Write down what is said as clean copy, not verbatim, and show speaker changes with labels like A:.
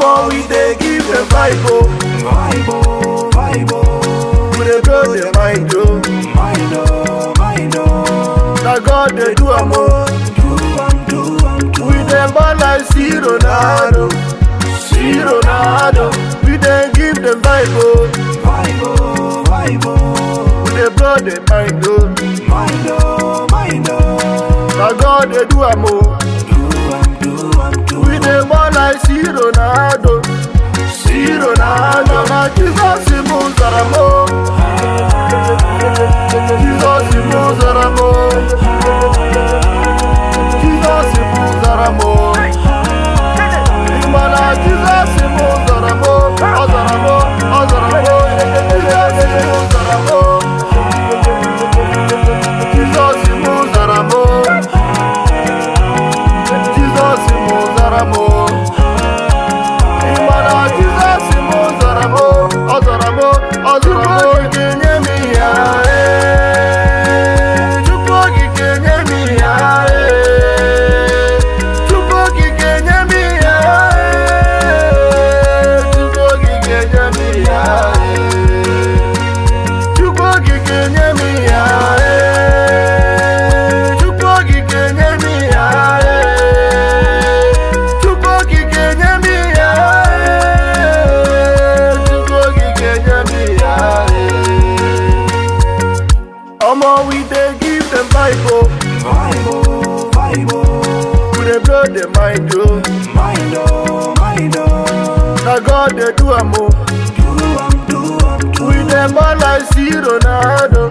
A: Omo, we dey give them vibe, oh.
B: Vibe, oh, vibe, oh.
A: We dey blow their mind, oh.
B: Mind, oh, mind, oh.
A: Now God dey do am, oh. We dey ball like see Ronaldo. We dey give them vibe, oh.
B: Vibe, oh, vibe, oh.
A: We dey blow their mind, oh.
B: Mind, oh, mind, oh.
A: Now God dey do am, oh. We dey ball like see Ronaldo. Now Jesus he moves aramo. Jesus he moves aramo. Jesus he moves aramo. Imana Jesus he moves aramo. Azaramo. Jesus he moves aramo. Jesus he moves aramo. Jesus he moves aramo. Imana Jesus he moves aramo. Azaramo. Kenye mi ya. Chupogi kenye mi ya. Chupogi kenye mi ya. Chupogi kenye mi ya. Chupogi kenye mi ya. Chupogi kenye mi ya. Chupogi kenye mi ya. Chupogi kenye mi ya. Omo, we dey give them vibe, oh.
B: Vibe, oh, vibe, oh.
A: We dey blow their mind, oh.
B: Mind, oh, mind, oh.
A: Now God dey do am, oh. We dey ball like see Ronaldo.